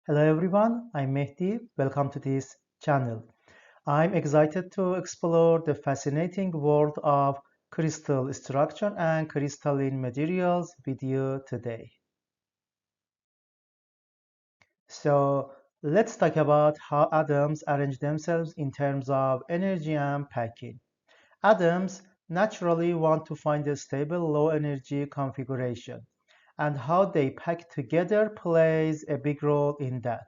Hello everyone, I'm Mehdi. Welcome to this channel. I'm excited to explore the fascinating world of crystal structure and crystalline materials with you today. So let's talk about how atoms arrange themselves in terms of energy and packing. Atoms naturally want to find a stable low energy configuration, and how they pack together plays a big role in that.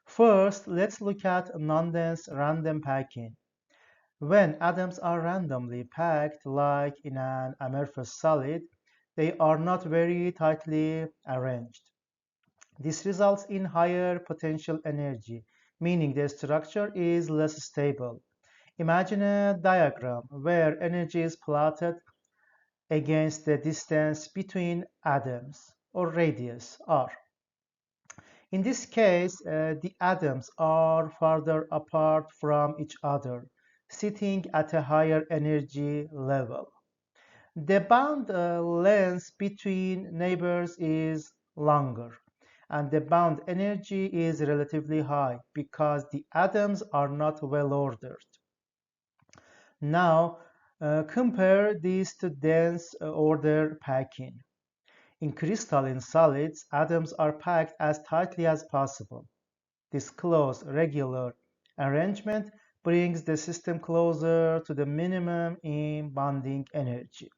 First, let's look at non-dense random packing. When atoms are randomly packed, like in an amorphous solid, they are not very tightly arranged. This results in higher potential energy, meaning the structure is less stable. Imagine a diagram where energy is plotted against the distance between atoms, or radius, r. In this case, the atoms are farther apart from each other, sitting at a higher energy level. The bond length between neighbors is longer, and the bound energy is relatively high because the atoms are not well ordered. Now, compare this to dense order packing. In crystalline solids, atoms are packed as tightly as possible. This close, regular arrangement brings the system closer to the minimum in bonding energy.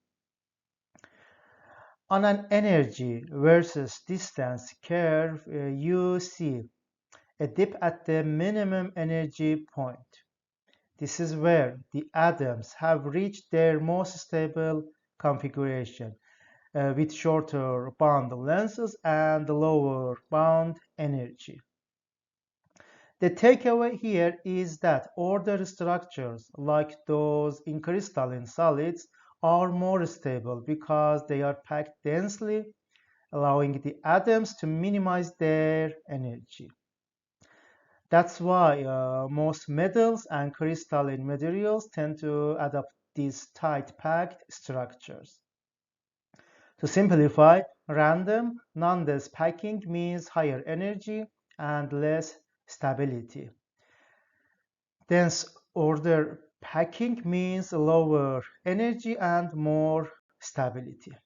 On an energy versus distance curve, you see a dip at the minimum energy point. This is where the atoms have reached their most stable configuration, with shorter bond lengths and lower bound energy. The takeaway here is that ordered structures like those in crystalline solids are more stable because they are packed densely, allowing the atoms to minimize their energy. That's why most metals and crystalline materials tend to adopt these tight packed structures. To simplify, random, non-dense packing means higher energy and less stability. Dense order packing means lower energy and more stability.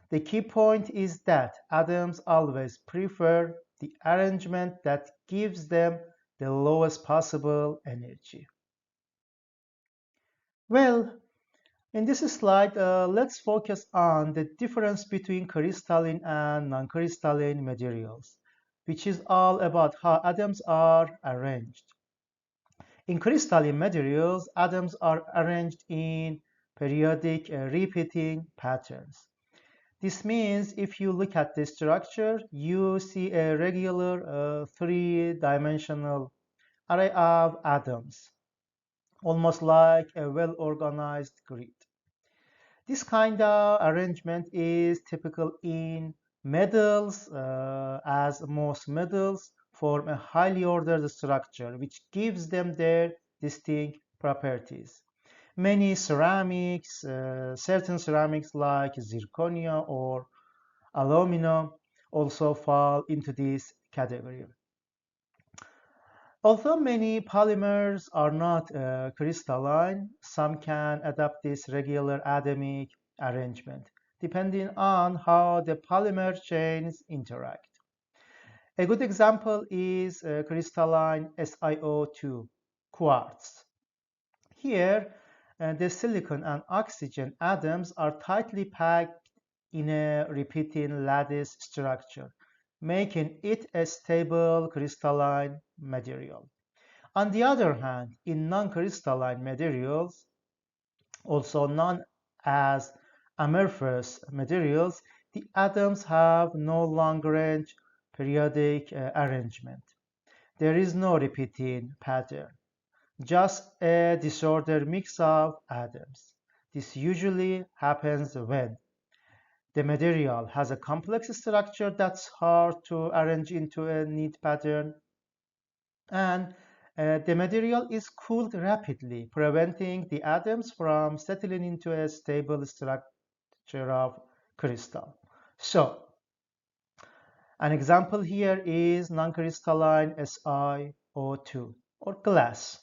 The key point is that atoms always prefer the arrangement that gives them the lowest possible energy. Well, in this slide, let's focus on the difference between crystalline and non-crystalline materials, which is all about how atoms are arranged. In crystalline materials, atoms are arranged in periodic repeating patterns. This means if you look at the structure, you see a regular three-dimensional array of atoms, almost like a well-organized grid. This kind of arrangement is typical in metals, as most metals form a highly ordered structure, which gives them their distinct properties. Many ceramics, certain ceramics like zirconia or aluminum, also fall into this category. Although many polymers are not crystalline, some can adopt this regular atomic arrangement, depending on how the polymer chains interact. A good example is crystalline SiO2, quartz. Here, the silicon and oxygen atoms are tightly packed in a repeating lattice structure, making it a stable crystalline material. On the other hand, in non-crystalline materials, also known as amorphous materials, the atoms have no long-range periodic arrangement. There is no repeating pattern, just a disordered mix of atoms. This usually happens when the material has a complex structure that's hard to arrange into a neat pattern, and the material is cooled rapidly, preventing the atoms from settling into a stable structure of crystal. So, An example here is non-crystalline SiO2 or glass.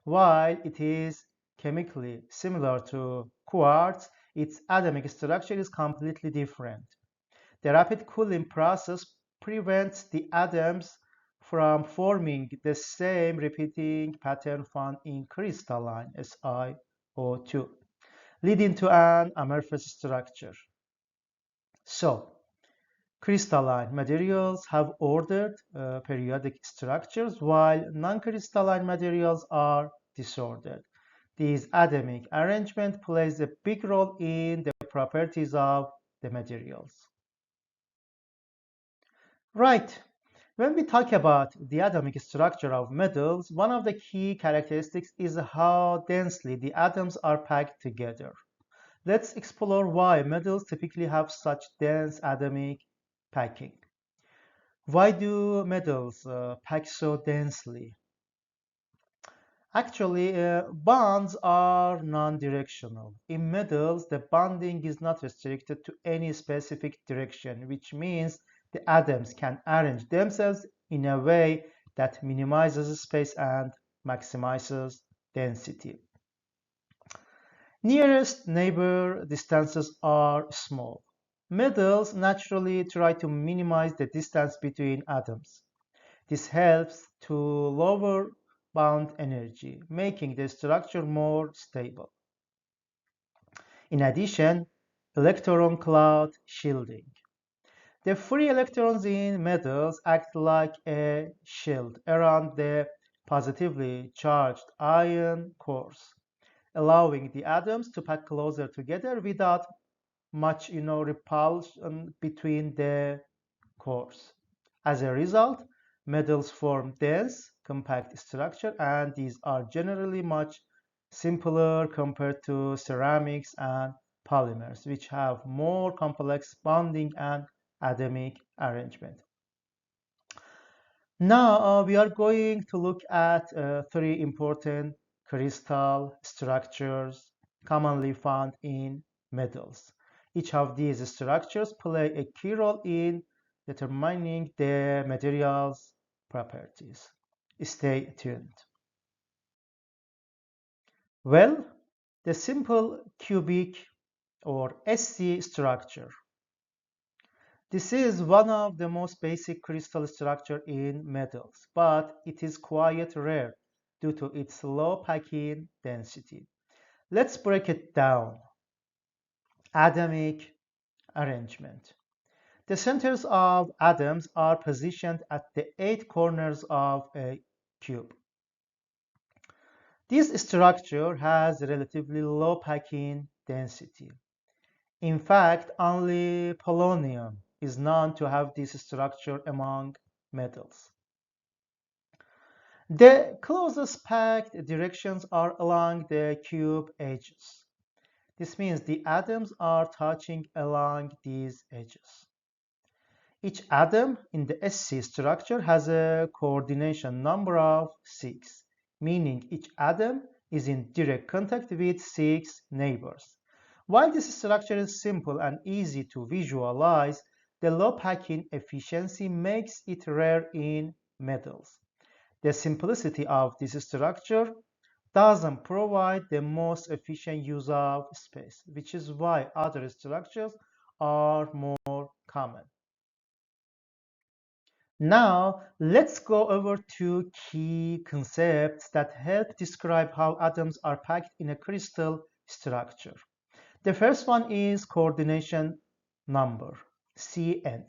While it is chemically similar to quartz, its atomic structure is completely different. The rapid cooling process prevents the atoms from forming the same repeating pattern found in crystalline SiO2, leading to an amorphous structure. So, crystalline materials have ordered periodic structures while non-crystalline materials are disordered. This atomic arrangement plays a big role in the properties of the materials. Right. When we talk about the atomic structure of metals, one of the key characteristics is how densely the atoms are packed together. Let's explore why metals typically have such dense atomic packing. Why do metals pack so densely? Actually, bonds are non-directional. In metals, the bonding is not restricted to any specific direction, which means the atoms can arrange themselves in a way that minimizes space and maximizes density. Nearest neighbor distances are small. Metals naturally try to minimize the distance between atoms. This helps to lower bound energy, making the structure more stable. In addition, electron cloud shielding. The free electrons in metals act like a shield around the positively charged ion cores, allowing the atoms to pack closer together without much repulsion between the cores. As a result, metals form dense, compact structure, and these are generally much simpler compared to ceramics and polymers, which have more complex bonding and atomic arrangement. Now we are going to look at three important crystal structures commonly found in metals. Each of these structures play a key role in determining the material's properties. Stay tuned. Well, the simple cubic or SC structure. This is one of the most basic crystal structure in metals, but it is quite rare due to its low packing density. Let's break it down. Atomic arrangement. The centers of atoms are positioned at the eight corners of a cube. This structure has relatively low packing density. In fact, only polonium is known to have this structure among metals. The closest packed directions are along the cube edges. This means the atoms are touching along these edges. Each atom in the SC structure has a coordination number of 6, meaning each atom is in direct contact with 6 neighbors. While this structure is simple and easy to visualize, the low packing efficiency makes it rare in metals. The simplicity of this structure doesn't provide the most efficient use of space, which is why other structures are more common. Now, let's go over two key concepts that help describe how atoms are packed in a crystal structure. The first one is coordination number, Cn.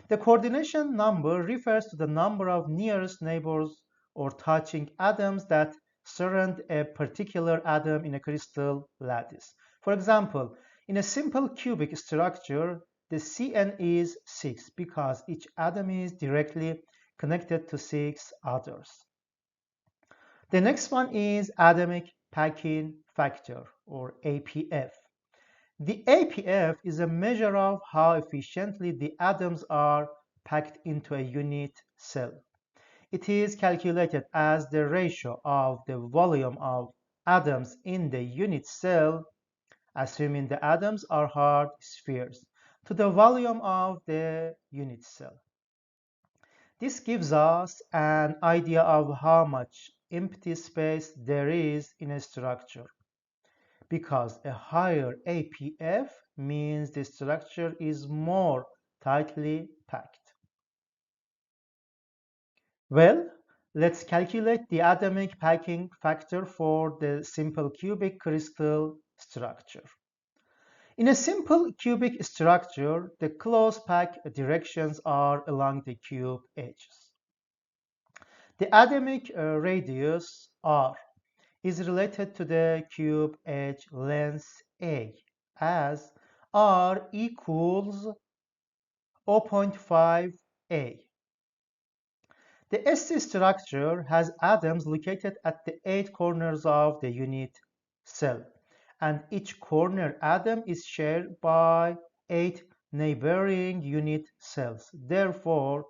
The coordination number refers to the number of nearest neighbors or touching atoms that surround a particular atom in a crystal lattice. For example, in a simple cubic structure, the Cn is 6 because each atom is directly connected to 6 others. The next one is atomic packing factor or APF. The APF is a measure of how efficiently the atoms are packed into a unit cell. It is calculated as the ratio of the volume of atoms in the unit cell, assuming the atoms are hard spheres, to the volume of the unit cell. This gives us an idea of how much empty space there is in a structure, because a higher APF means the structure is more tightly packed. Well, let's calculate the atomic packing factor for the simple cubic crystal structure. In a simple cubic structure, the close-pack directions are along the cube edges. The atomic radius r is related to the cube edge length a, as r equals 0.5 a. The SC structure has atoms located at the 8 corners of the unit cell, and each corner atom is shared by 8 neighboring unit cells. Therefore,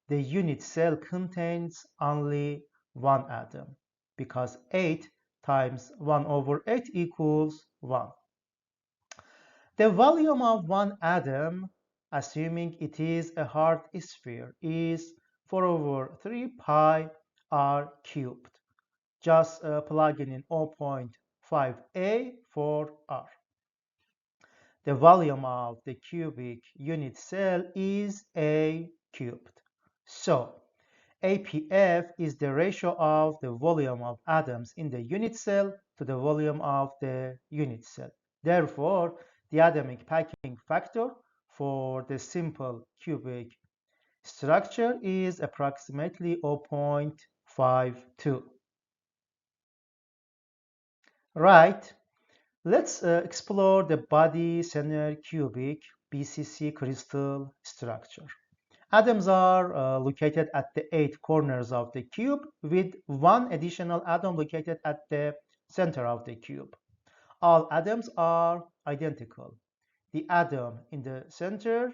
the unit cell contains only one atom, because 8 times 1 over 8 equals 1. The volume of one atom, assuming it is a hard sphere, is 4 over 3 pi r cubed. Just plug in 0.5a for r. The volume of the cubic unit cell is a cubed. So, APF is the ratio of the volume of atoms in the unit cell to the volume of the unit cell. Therefore, the atomic packing factor for the simple cubic structure is approximately 0.52. Right, let's explore the body center cubic BCC crystal structure. Atoms are located at the 8 corners of the cube, with one additional atom located at the center of the cube. All atoms are identical. The atom in the center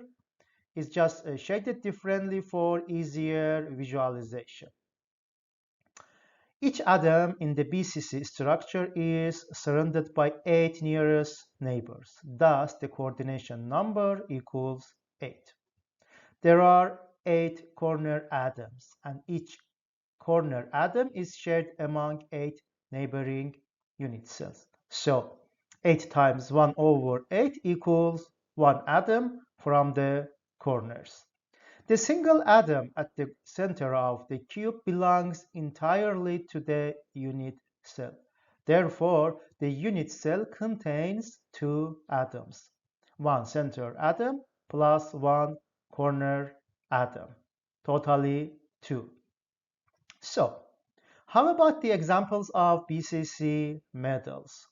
is just shaded differently for easier visualization. Each atom in the BCC structure is surrounded by 8 nearest neighbors. Thus, the coordination number equals 8. There are 8 corner atoms, and each corner atom is shared among 8 neighboring unit cells. So, 8 times 1 over 8 equals 1 atom from the corners. The single atom at the center of the cube belongs entirely to the unit cell. Therefore, the unit cell contains 2 atoms, one center atom plus one corner atom, totally 2. So, how about the examples of BCC metals?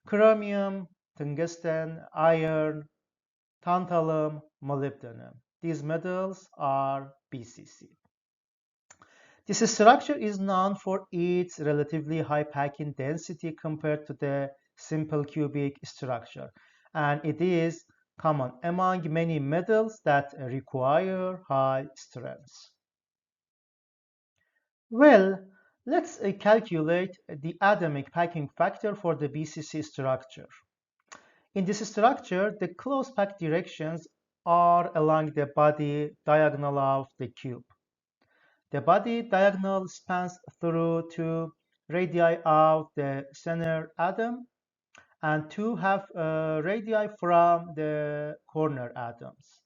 Chromium, tungsten, iron, tantalum, molybdenum. These metals are BCC. This structure is known for its relatively high packing density compared to the simple cubic structure, and it is common among many metals that require high strength. Well, let's calculate the atomic packing factor for the BCC structure. In this structure, the close-packed directions are along the body diagonal of the cube. The body diagonal spans through 2 radii of the center atom and 2 half radii from the corner atoms.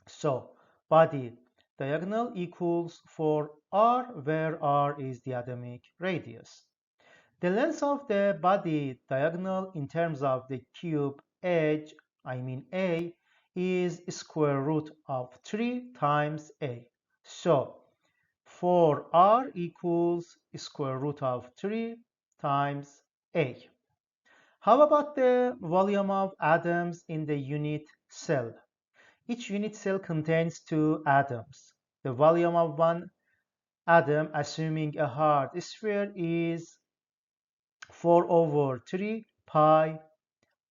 So, body diagonal equals 4r, where r is the atomic radius. The length of the body diagonal in terms of the cube edge, A, is square root of 3 times a. So, 4r equals square root of 3 times a. How about the volume of atoms in the unit cell? Each unit cell contains 2 atoms. The volume of one atom, assuming a hard sphere, is 4 over 3 pi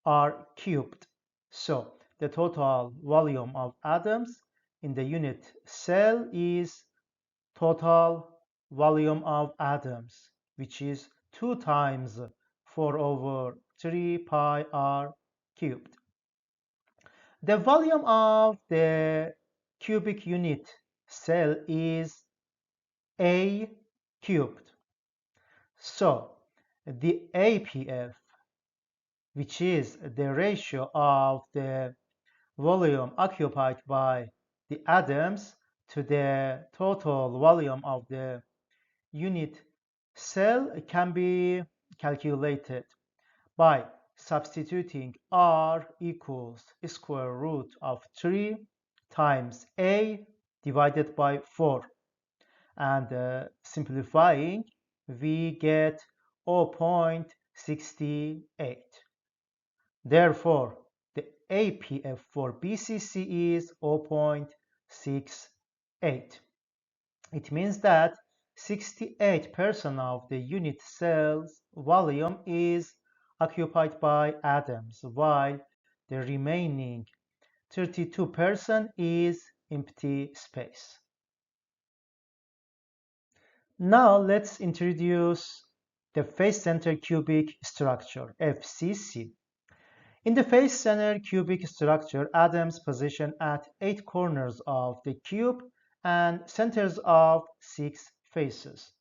r cubed. So, the total volume of atoms in the unit cell is total volume of atoms, which is 2 times 4 over 3 pi r cubed. The volume of the cubic unit cell is A cubed. So the APF, which is the ratio of the volume occupied by the atoms to the total volume of the unit cell, can be calculated by substituting R equals square root of 3 times A divided by 4, and simplifying, we get 0.68. Therefore, the APF for BCC is 0.68. It means that 68% of the unit cell's volume is occupied by atoms, while the remaining 32% is empty space. Now let's introduce the face-center cubic structure, FCC. In the face-center cubic structure, atoms position at 8 corners of the cube and centers of 6 faces.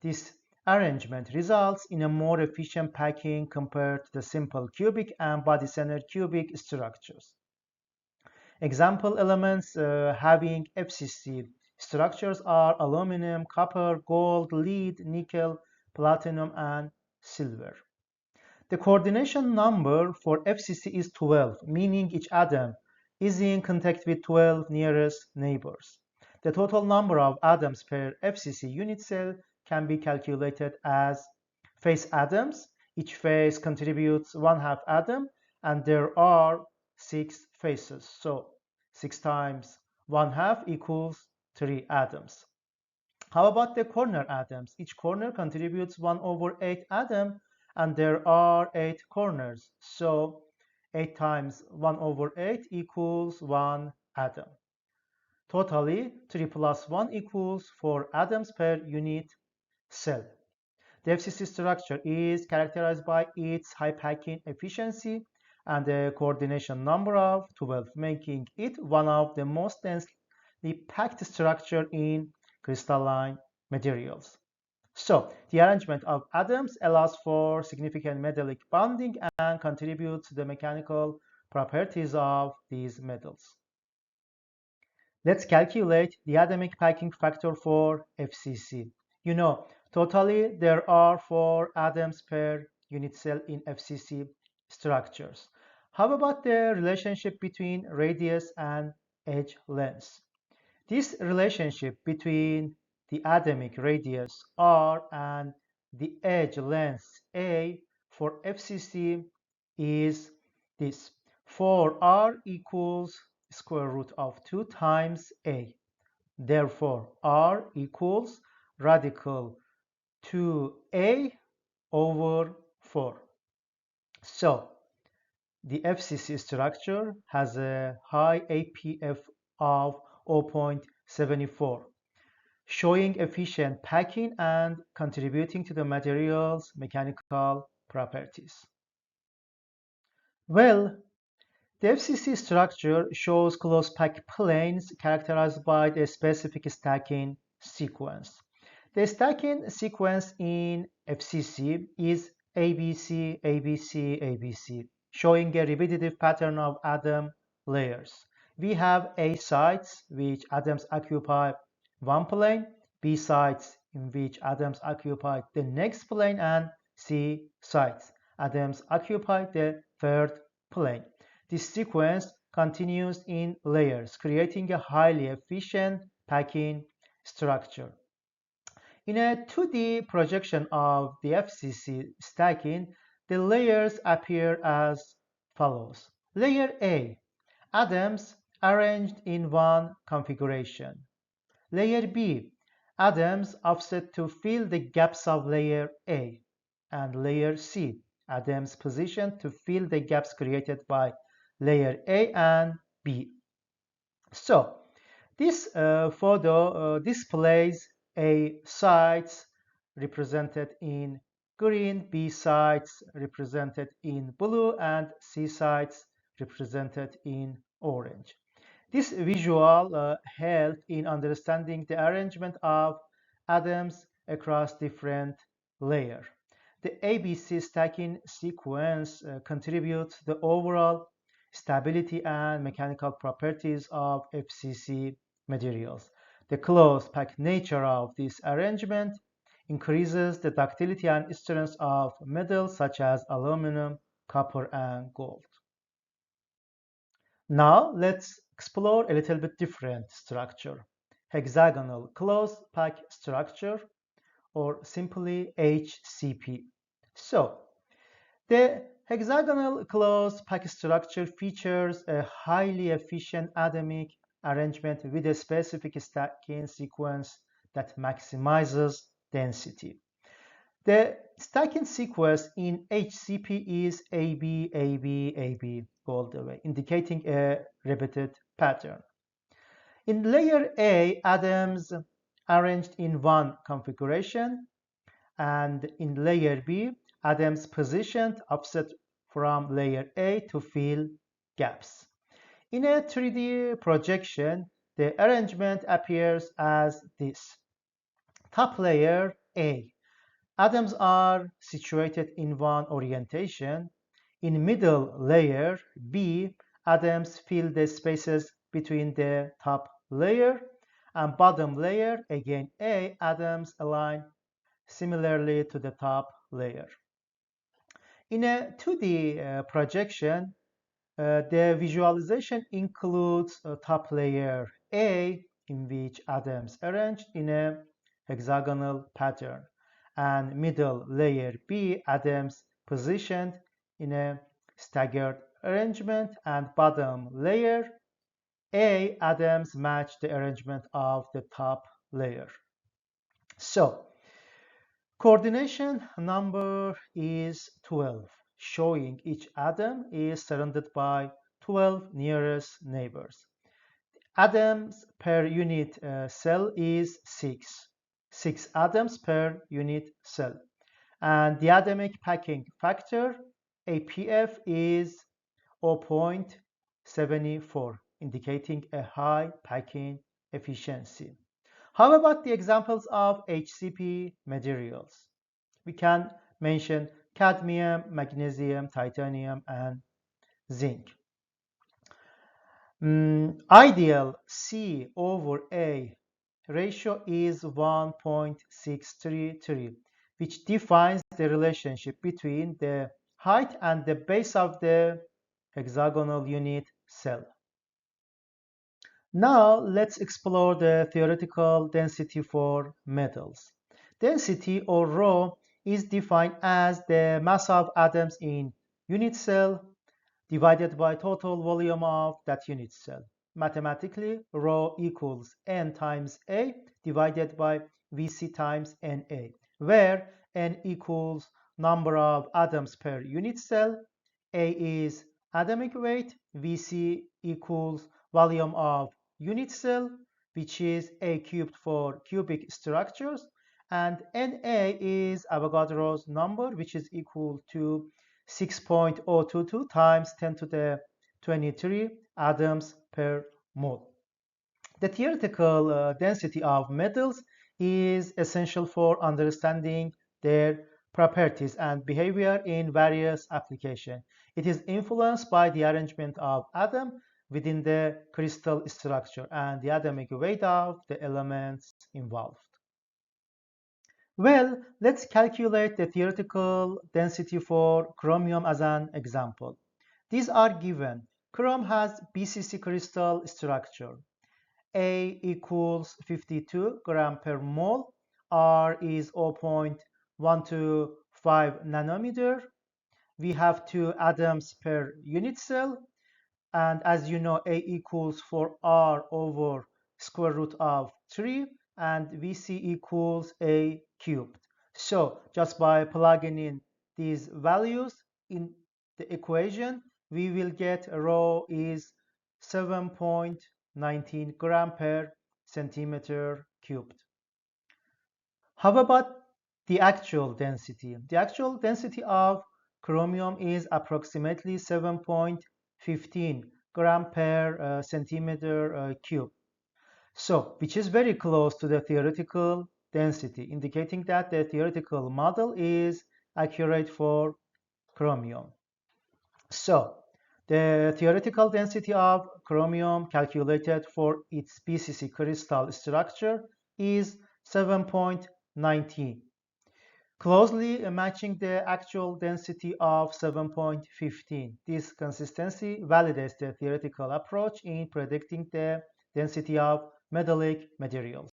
This arrangement results in a more efficient packing compared to the simple cubic and body-centered cubic structures. Example elements having FCC structures are aluminum, copper, gold, lead, nickel, platinum, and silver. The coordination number for FCC is 12, meaning each atom is in contact with 12 nearest neighbors. The total number of atoms per FCC unit cell can be calculated as face atoms. Each face contributes 1/2 atom, and there are 6 faces. So 6 times 1/2 equals 3 atoms. How about the corner atoms? Each corner contributes 1/8 atom, and there are 8 corners. So 8 times 1/8 equals 1 atom. Totally, 3 plus 1 equals 4 atoms per unit cell. The FCC structure is characterized by its high packing efficiency and the coordination number of 12, making it one of the most densely packed structures in crystalline materials. So, the arrangement of atoms allows for significant metallic bonding and contributes to the mechanical properties of these metals. Let's calculate the atomic packing factor for FCC. Totally there are 4 atoms per unit cell in FCC structures. How about the relationship between radius and edge length? This relationship between the atomic radius R and the edge length A for FCC is this. For R equals square root of 2 times A. Therefore, R equals radical 2A over 4. So, the FCC structure has a high APF of 0.74, showing efficient packing and contributing to the material's mechanical properties. Well, the FCC structure shows close-packed planes characterized by a specific stacking sequence. The stacking sequence in FCC is ABC, ABC, ABC, showing a repetitive pattern of atom layers. We have A sites, which atoms occupy one plane, B sites, in which atoms occupy the next plane, and C sites, atoms occupy the third plane. This sequence continues in layers, creating a highly efficient packing structure. In a 2D projection of the FCC stacking, the layers appear as follows. Layer A, atoms arranged in one configuration. Layer B, atoms offset to fill the gaps of layer A. And layer C, atoms positioned to fill the gaps created by layer A and B. So, this photo displays A sites represented in green, B sites represented in blue, and C sites represented in orange. This visual helped in understanding the arrangement of atoms across different layers. The ABC stacking sequence contributes to the overall stability and mechanical properties of FCC materials. The close-packed nature of this arrangement increases the ductility and strength of metals such as aluminum, copper, and gold. Now let's explore a little bit different structure. Hexagonal close-packed structure, or simply HCP. So, the hexagonal close-packed structure features a highly efficient atomic arrangement with a specific stacking sequence that maximizes density. The stacking sequence in HCP is AB, AB, AB all the way, indicating a repeated pattern. In layer A, atoms arranged in one configuration, and in layer B, atoms positioned offset from layer A to fill gaps. In a 3D projection, the arrangement appears as this. Top layer A. Atoms are situated in one orientation. In middle layer B, atoms fill the spaces between the top layer, and bottom layer, again A, atoms align similarly to the top layer. In a 2D projection, the visualization includes a top layer A, in which atoms arranged in a hexagonal pattern, and middle layer B, atoms positioned in a staggered arrangement, and bottom layer A, atoms match the arrangement of the top layer. So, coordination number is 12, showing each atom is surrounded by 12 nearest neighbors. Atoms per unit cell is 6. 6 atoms per unit cell. And the atomic packing factor, APF, is 0.74, indicating a high packing efficiency. How about the examples of HCP materials? We can mention cadmium, magnesium, titanium, and zinc. Ideal C over A ratio is 1.633, which defines the relationship between the height and the base of the hexagonal unit cell. Now let's explore the theoretical density for metals. Density, or ρ, is defined as the mass of atoms in unit cell divided by total volume of that unit cell. Mathematically, ρ equals n times A divided by Vc times Na, where n equals number of atoms per unit cell, A is atomic weight, Vc equals volume of unit cell, which is A cubed for cubic structures, and Na is Avogadro's number, which is equal to 6.022 times 10 to the 23 atoms per mole. The theoretical density of metals is essential for understanding their properties and behavior in various applications. It is influenced by the arrangement of atoms within the crystal structure and the atomic weight of the elements involved. Well, let's calculate the theoretical density for chromium as an example. These are given. Chromium has BCC crystal structure. A equals 52 gram per mole. R is 0.125 nanometer. We have 2 atoms per unit cell. And as you know, A equals 4R over square root of 3, and Vc equals A cubed. So just by plugging in these values in the equation, we will get ρ is 7.19 gram per centimeter cubed. How about the actual density? The actual density of chromium is approximately 7.15 gram per centimeter cube. So, which is very close to the theoretical density, indicating that the theoretical model is accurate for chromium. So, the theoretical density of chromium calculated for its BCC crystal structure is 7.19, closely matching the actual density of 7.15. This consistency validates the theoretical approach in predicting the density of metallic materials.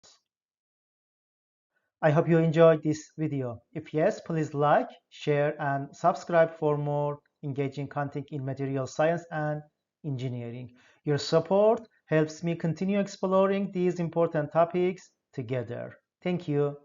I hope you enjoyed this video. If yes, please like, share, and subscribe for more engaging content in material science and engineering. Your support helps me continue exploring these important topics together. Thank you.